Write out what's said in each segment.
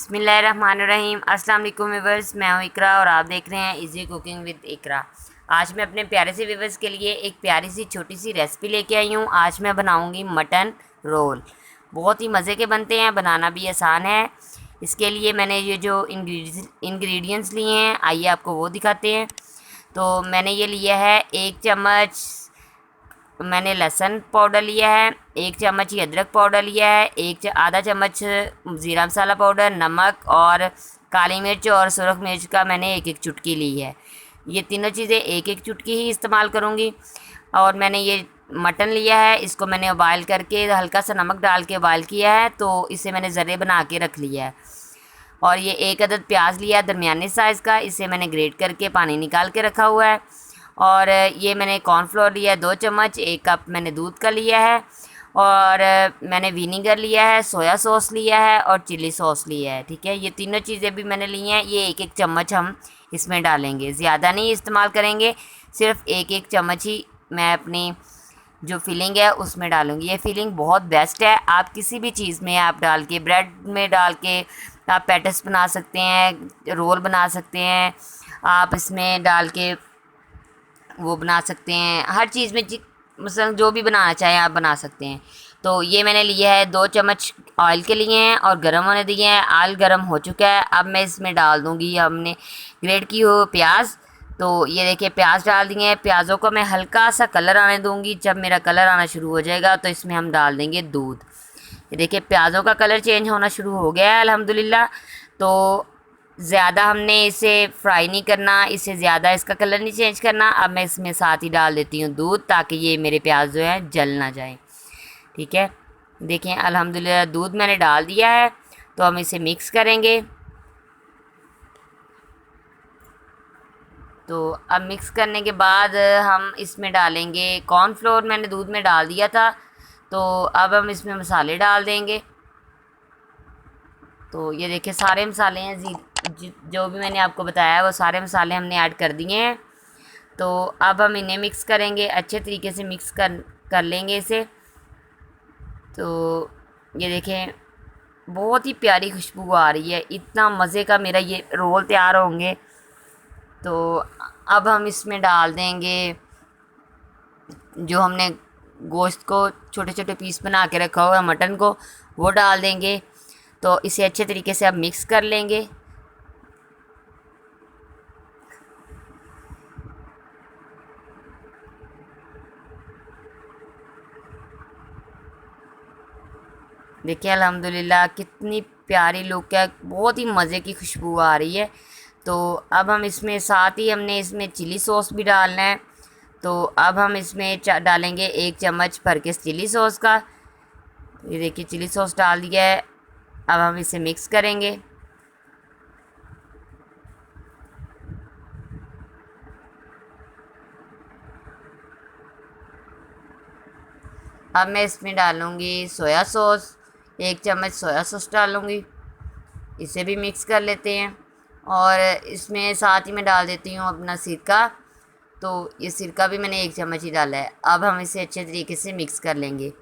बिस्मिल्लाहिर्रहमानिर्रहीम। अस्सलाम वालेकुम व्यूअर्स, मैं हूँ इकरा और आप देख रहे हैं इजी कुकिंग विद इकरा। आज मैं अपने प्यारे से व्यूअर्स के लिए एक प्यारी सी छोटी सी रेसिपी लेके आई हूँ। आज मैं बनाऊँगी मटन रोल। बहुत ही मज़े के बनते हैं, बनाना भी आसान है। इसके लिए मैंने ये जो इंग्रेडिएंट्स लिए हैं, आइए आपको वो दिखाते हैं। तो मैंने ये लिया है 1 चम्मच मैंने लहसुन पाउडर लिया है, 1 चम्मच ही अदरक पाउडर लिया है, आधा चम्मच ज़ीरा मसाला पाउडर, नमक और काली मिर्च और सुरख मिर्च का मैंने एक चुटकी ली है। ये तीनों चीज़ें एक चुटकी ही इस्तेमाल करूँगी। और मैंने ये मटन लिया है, इसको मैंने उबाल करके हल्का सा नमक डाल के उबाल किया है, तो इसे मैंने ज़र्रे बना के रख लिया है। और ये 1 अदद प्याज लिया है दरमियाने साइज़ का, इसे मैंने ग्रेट करके पानी निकाल के रखा हुआ है। और ये मैंने कॉर्नफ्लोर लिया है 2 चम्मच, 1 कप मैंने दूध का लिया है। और मैंने विनीगर लिया है, सोया सॉस लिया है और चिली सॉस लिया है। ठीक है, ये तीनों चीज़ें भी मैंने ली हैं। ये 1 चम्मच हम इसमें डालेंगे, ज़्यादा नहीं इस्तेमाल करेंगे, सिर्फ 1 चम्मच ही मैं अपनी जो फिलिंग है उसमें डालूंगी। ये फिलिंग बहुत बेस्ट है, आप किसी भी चीज़ में आप डाल के, ब्रेड में डाल के आप पैटिस बना सकते हैं, रोल बना सकते हैं, आप इसमें डाल के वो बना सकते हैं, हर चीज़ में मतलब जो भी बनाना चाहें आप बना सकते हैं। तो ये मैंने लिया है 2 चम्मच ऑयल के लिए हैं और गर्म होने दिए हैं। ऑयल गर्म हो चुका है, अब मैं इसमें डाल दूँगी हमने ग्रेट की हो प्याज। तो ये देखिए प्याज डाल दिए हैं, प्याज़ों को मैं हल्का सा कलर आने दूँगी। जब मेरा कलर आना शुरू हो जाएगा तो इसमें हम डाल देंगे दूध। ये देखिए प्याज़ों का कलर चेंज होना शुरू हो गया है अल्हम्दुलिल्लाह। तो ज़्यादा हमने इसे फ्राई नहीं करना, इसे ज़्यादा इसका कलर नहीं चेंज करना। अब मैं इसमें साथ ही डाल देती हूँ दूध, ताकि ये मेरे प्याज जो है जल ना जाए। ठीक है, देखें अल्हम्दुलिल्लाह दूध मैंने डाल दिया है। तो हम इसे मिक्स करेंगे। तो अब मिक्स करने के बाद हम इसमें डालेंगे कॉर्नफ्लोर, मैंने दूध में डाल दिया था। तो अब हम इसमें मसाले डाल देंगे। तो ये देखिए सारे मसाले हैं, जो भी मैंने आपको बताया है वो सारे मसाले हमने ऐड कर दिए हैं। तो अब हम इन्हें मिक्स करेंगे, अच्छे तरीके से मिक्स कर लेंगे इसे। तो ये देखें बहुत ही प्यारी खुशबू आ रही है, इतना मज़े का मेरा ये रोल तैयार होंगे। तो अब हम इसमें डाल देंगे जो हमने गोश्त को छोटे छोटे पीस बना के रखा हुआ है, मटन को, वो डाल देंगे। तो इसे अच्छे तरीके से अब मिक्स कर लेंगे। देखिए अल्हम्दुलिल्लाह कितनी प्यारी लुक है, बहुत ही मज़े की खुशबू आ रही है। तो अब हम इसमें साथ ही हमने इसमें चिली सॉस भी डालना है। तो अब हम इसमें डालेंगे 1 चम्मच भर के चिली सॉस का। ये देखिए चिली सॉस डाल दिया है। अब हम इसे मिक्स करेंगे। अब मैं इसमें डालूँगी सोया सॉस, 1 चम्मच सोया सॉस डालूँगी। इसे भी मिक्स कर लेते हैं। और इसमें साथ ही मैं डाल देती हूँ अपना सिरका। तो ये सिरका भी मैंने 1 चम्मच ही डाला है। अब हम इसे अच्छे तरीके से मिक्स कर लेंगे।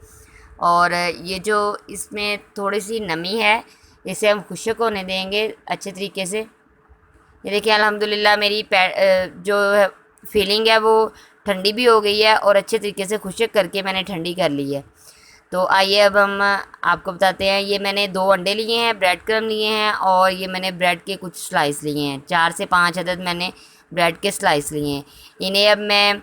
और ये जो इसमें थोड़ी सी नमी है, इसे हम खुश्क होने देंगे अच्छे तरीके से। ये देखिए अल्हम्दुलिल्लाह मेरी जो है फीलिंग है वो ठंडी भी हो गई है और अच्छे तरीके से खुश्क करके मैंने ठंडी कर ली है। तो आइए अब हम आपको बताते हैं। ये मैंने 2 अंडे लिए हैं, ब्रेड क्रम लिए हैं और ये मैंने ब्रेड के कुछ स्लाइस लिए हैं, 4 से 5 अदद मैंने ब्रेड के स्लाइस लिए हैं। इन्हें अब मैं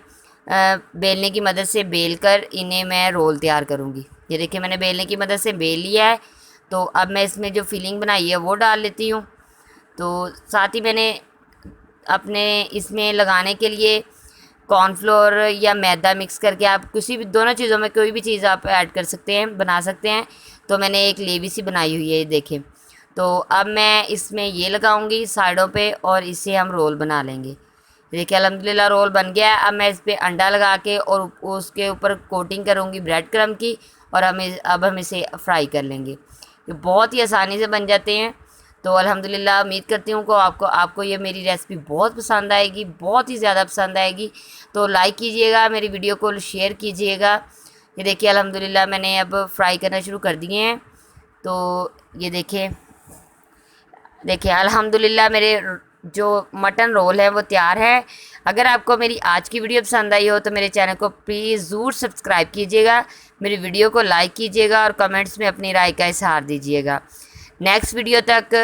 बेलने की मदद से बेल कर इन्हें मैं रोल तैयार करूँगी। ये देखिए मैंने बेलने की मदद से बेल लिया है। तो अब मैं इसमें जो फिलिंग बनाई है वो डाल लेती हूँ। तो साथ ही मैंने अपने इसमें लगाने के लिए कॉर्नफ्लोर या मैदा मिक्स करके, आप किसी भी दोनों चीज़ों में कोई भी चीज़ आप ऐड कर सकते हैं, बना सकते हैं। तो मैंने एक लेवी सी बनाई हुई है, ये देखें। तो अब मैं इसमें ये लगाऊंगी साइडों पे और इसे हम रोल बना लेंगे। देखिए अल्हम्दुलिल्लाह रोल बन गया है। अब मैं इस पर अंडा लगा के और उसके ऊपर कोटिंग करूँगी ब्रेड क्रम की। और अब हम इसे फ्राई कर लेंगे। ये बहुत ही आसानी से बन जाते हैं। तो अल्हम्दुलिल्लाह उम्मीद करती हूँ को आपको आपको ये मेरी रेसिपी बहुत पसंद आएगी, बहुत ही ज़्यादा पसंद आएगी। तो लाइक कीजिएगा, मेरी वीडियो को शेयर कीजिएगा। ये देखिए अल्हम्दुलिल्लाह मैंने अब फ्राई करना शुरू कर दिए हैं। तो ये देखें देखिए अल्हम्दुलिल्लाह मेरे जो मटन रोल है वो तैयार है। अगर आपको मेरी आज की वीडियो पसंद आई हो तो मेरे चैनल को प्लीज़ ज़रूर सब्सक्राइब कीजिएगा, मेरी वीडियो को लाइक कीजिएगा और कमेंट्स में अपनी राय का इज़हार दीजिएगा। नेक्स्ट वीडियो तक